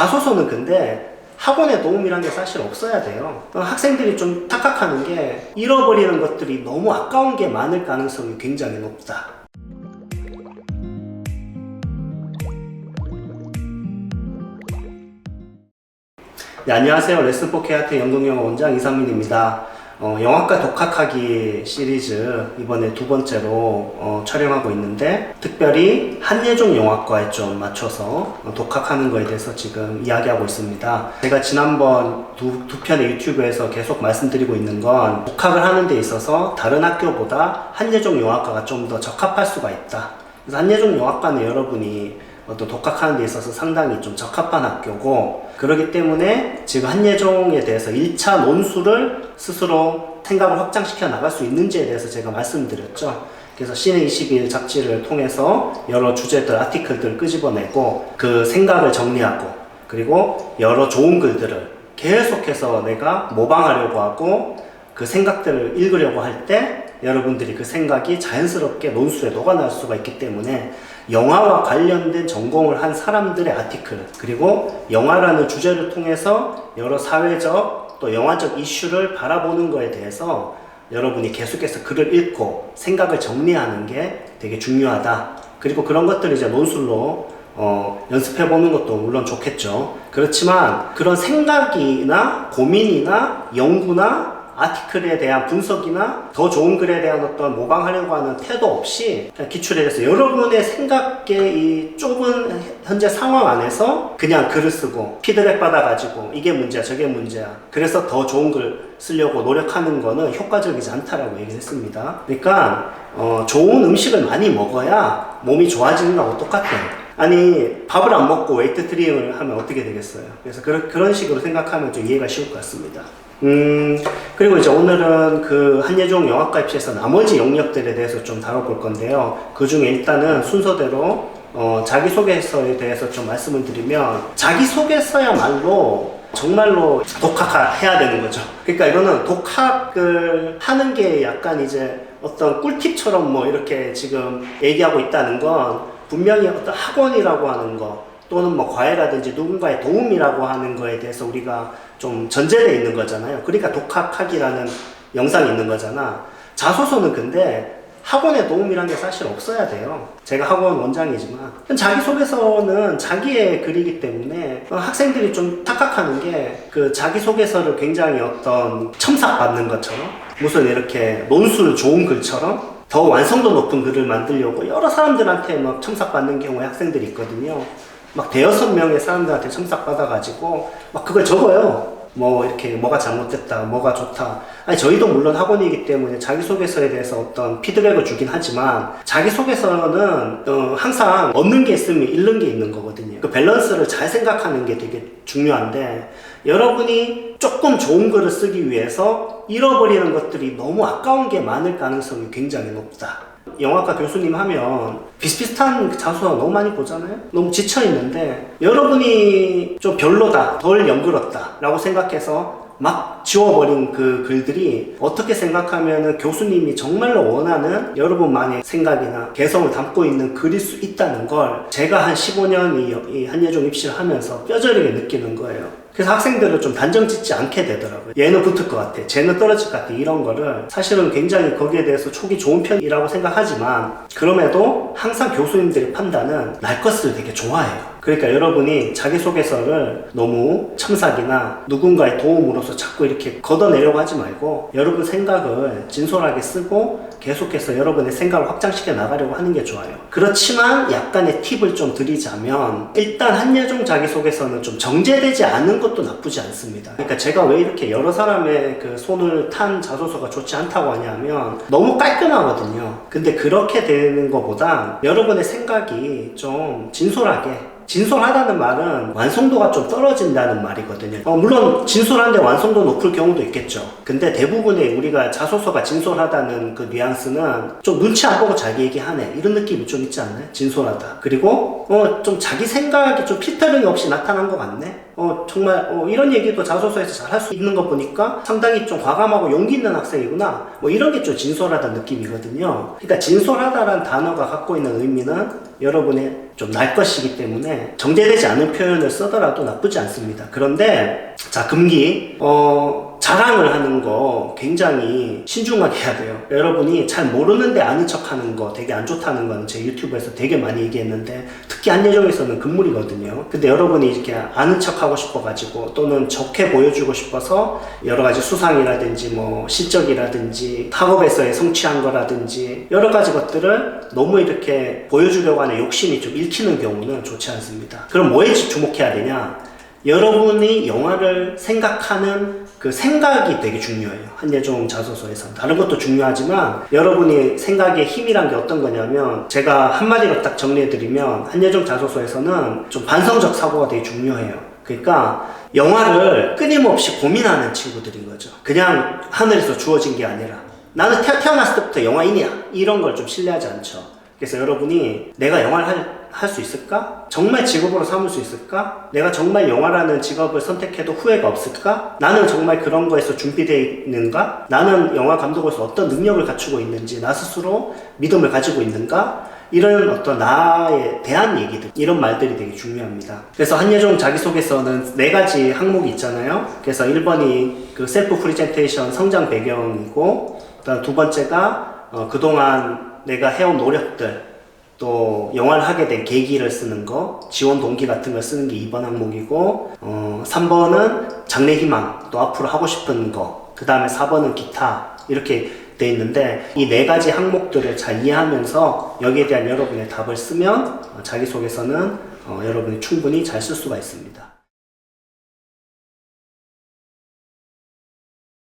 자소서는 근데 학원의 도움이란 게 사실 없어야 돼요. 학생들이 좀 착각하는 게 잃어버리는 것들이 너무 아까운 게 많을 가능성이 굉장히 높다. 네, 안녕하세요. 레슨4K아트 연극영어 원장 이상민입니다. 영화과 독학하기 시리즈 이번에 두 번째로 촬영하고 있는데, 특별히 한예종 영화과에 좀 맞춰서 독학하는 거에 대해서 지금 이야기하고 있습니다. 제가 지난번 두 편의 유튜브에서 계속 말씀드리고 있는 건, 독학을 하는 데 있어서 다른 학교보다 한예종 영화과가 좀 더 적합할 수가 있다. 그래서 한예종 영화과는 여러분이 또 독학하는 데 있어서 상당히 좀 적합한 학교고, 그렇기 때문에 지금 한예종에 대해서 1차 논술을 스스로 생각을 확장시켜 나갈 수 있는지에 대해서 제가 말씀드렸죠. 그래서 시내 21 잡지를 통해서 여러 주제들, 아티클들을 끄집어내고 그 생각을 정리하고, 그리고 여러 좋은 글들을 계속해서 내가 모방하려고 하고 그 생각들을 읽으려고 할 때 여러분들이 그 생각이 자연스럽게 논술에 녹아날 수가 있기 때문에, 영화와 관련된 전공을 한 사람들의 아티클, 그리고 영화라는 주제를 통해서 여러 사회적 또 영화적 이슈를 바라보는 거에 대해서 여러분이 계속해서 글을 읽고 생각을 정리하는 게 되게 중요하다. 그리고 그런 것들을 이제 논술로 연습해 보는 것도 물론 좋겠죠. 그렇지만 그런 생각이나 고민이나 연구나 아티클에 대한 분석이나 더 좋은 글에 대한 어떤 모방하려고 하는 태도 없이 그냥 기출에 대해서 여러분의 생각의 이 좁은 현재 상황 안에서 그냥 글을 쓰고 피드백 받아가지고 이게 문제야 저게 문제야, 그래서 더 좋은 글 쓰려고 노력하는 거는 효과적이지 않다라고 얘기를 했습니다. 그러니까 좋은 음식을 많이 먹어야 몸이 좋아지는 거하고 똑같아요. 아니, 밥을 안 먹고 웨이트 트레이닝을 하면 어떻게 되겠어요? 그래서 그런 식으로 생각하면 좀 이해가 쉬울 것 같습니다. 그리고 이제 오늘은 그 한예종 영화과 입시에서 나머지 영역들에 대해서 좀 다뤄볼 건데요. 그 중에 일단은 순서대로 자기소개서에 대해서 좀 말씀을 드리면, 자기소개서야말로 정말로 독학해야 되는 거죠. 그러니까 이거는 독학을 하는 게 약간 이제 어떤 꿀팁처럼 뭐 이렇게 지금 얘기하고 있다는 건, 분명히 어떤 학원이라고 하는 거 또는 뭐 과외라든지 누군가의 도움이라고 하는 거에 대해서 우리가 좀 전제되어 있는 거잖아요. 그러니까 독학하기라는 영상이 있는 거잖아. 자소서는 근데 학원의 도움이란 게 사실 없어야 돼요. 제가 학원 원장이지만 자기소개서는 자기의 글이기 때문에 학생들이 좀 착각하는 게, 그 자기소개서를 굉장히 어떤 첨삭받는 것처럼, 무슨 이렇게 논술 좋은 글처럼 더 완성도 높은 글을 만들려고 여러 사람들한테 막 첨삭받는 경우에 학생들이 있거든요. 막 대여섯 명의 사람들한테 첨삭받아가지고 막 그걸 적어요. 뭐 이렇게 뭐가 잘못됐다, 뭐가 좋다. 아니, 저희도 물론 학원이기 때문에 자기소개서에 대해서 어떤 피드백을 주긴 하지만, 자기소개서는 항상 얻는 게 있으면 잃는 게 있는 거거든요. 그 밸런스를 잘 생각하는 게 되게 중요한데, 여러분이 조금 좋은 글을 쓰기 위해서 잃어버리는 것들이 너무 아까운 게 많을 가능성이 굉장히 높다. 영화과 교수님 하면 비슷비슷한 자소서 너무 많이 보잖아요. 너무 지쳐있는데 여러분이 좀 별로다, 덜 연그렀다 라고 생각해서 막 지워버린 그 글들이, 어떻게 생각하면 교수님이 정말로 원하는 여러분만의 생각이나 개성을 담고 있는 글일 수 있다는 걸 제가 한 15년 이 한예종 입시를 하면서 뼈저리게 느끼는 거예요. 그래서 학생들을 좀 단정 짓지 않게 되더라고요. 얘는 붙을 것 같아, 쟤는 떨어질 것 같아, 이런 거를 사실은 굉장히 거기에 대해서 촉이 좋은 편이라고 생각하지만, 그럼에도 항상 교수님들의 판단은 날 것을 되게 좋아해요. 그러니까 여러분이 자기소개서를 너무 첨삭이나 누군가의 도움으로서 자꾸 이렇게 걷어내려고 하지 말고, 여러분 생각을 진솔하게 쓰고 계속해서 여러분의 생각을 확장시켜 나가려고 하는 게 좋아요. 그렇지만 약간의 팁을 좀 드리자면, 일단 한예종 자기소개서는 좀 정제되지 않은 것도 나쁘지 않습니다. 그러니까 제가 왜 이렇게 여러 사람의 그 손을 탄 자소서가 좋지 않다고 하냐면, 너무 깔끔하거든요. 근데 그렇게 되는 것보다 여러분의 생각이 좀 진솔하다는 말은 완성도가 좀 떨어진다는 말이거든요. 물론 진솔한데 완성도 높을 경우도 있겠죠. 근데 대부분의 우리가 자소서가 진솔하다는 그 뉘앙스는 좀 눈치 안 보고 자기 얘기하네, 이런 느낌이 좀 있지 않나요? 진솔하다. 그리고 좀 자기 생각이 좀 필터링이 없이 나타난 것 같네. 정말 이런 얘기도 자소서에서 잘 할 수 있는 거 보니까 상당히 좀 과감하고 용기 있는 학생이구나, 뭐 이런 게 좀 진솔하다는 느낌이거든요. 그러니까 진솔하다라는 단어가 갖고 있는 의미는, 여러분의 좀 날 것이기 때문에 정제되지 않은 표현을 쓰더라도 나쁘지 않습니다. 그런데 자, 금기 자랑을 하는 거 굉장히 신중하게 해야 돼요. 여러분이 잘 모르는데 아는 척 하는 거 되게 안 좋다는 건 제 유튜브에서 되게 많이 얘기했는데, 특히 한예종에서는 금물이거든요. 근데 여러분이 이렇게 아는 척 하고 싶어가지고 또는 좋게 보여주고 싶어서 여러 가지 수상이라든지 뭐 실적이라든지 학업에서의 성취한 거라든지 여러 가지 것들을 너무 이렇게 보여주려고 하는 욕심이 좀 읽히는 경우는 좋지 않습니다. 그럼 뭐에 주목해야 되냐? 여러분이 영화를 생각하는 그 생각이 되게 중요해요. 한예종 자소서에서는. 다른 것도 중요하지만 여러분이 생각의 힘이란 게 어떤 거냐면, 제가 한마디로 딱 정리해드리면 한예종 자소서에서는 좀 반성적 사고가 되게 중요해요. 그러니까 영화를 끊임없이 고민하는 친구들인 거죠. 그냥 하늘에서 주어진 게 아니라 나는 태어났을 때부터 영화인이야, 이런 걸 좀 신뢰하지 않죠. 그래서 여러분이 내가 영화를 할 수 있을까? 정말 직업으로 삼을 수 있을까? 내가 정말 영화라는 직업을 선택해도 후회가 없을까? 나는 정말 그런 거에서 준비되어 있는가? 나는 영화 감독으로서 어떤 능력을 갖추고 있는지 나 스스로 믿음을 가지고 있는가? 이런 어떤 나에 대한 얘기들, 이런 말들이 되게 중요합니다. 그래서 한예종 자기소개서는 4가지 항목이 있잖아요. 그래서 1번이 그 셀프 프리젠테이션 성장 배경이고, 그다음 2번째가 그동안 내가 해온 노력들, 또 영화를 하게 된 계기를 쓰는 거, 지원 동기 같은 걸 쓰는 게 2번 항목이고, 3번은 장래 희망, 또 앞으로 하고 싶은 거, 그 다음에 4번은 기타, 이렇게 돼 있는데, 이 4가지 항목들을 잘 이해하면서 여기에 대한 여러분의 답을 쓰면 자기소개서는 여러분이 충분히 잘 쓸 수가 있습니다.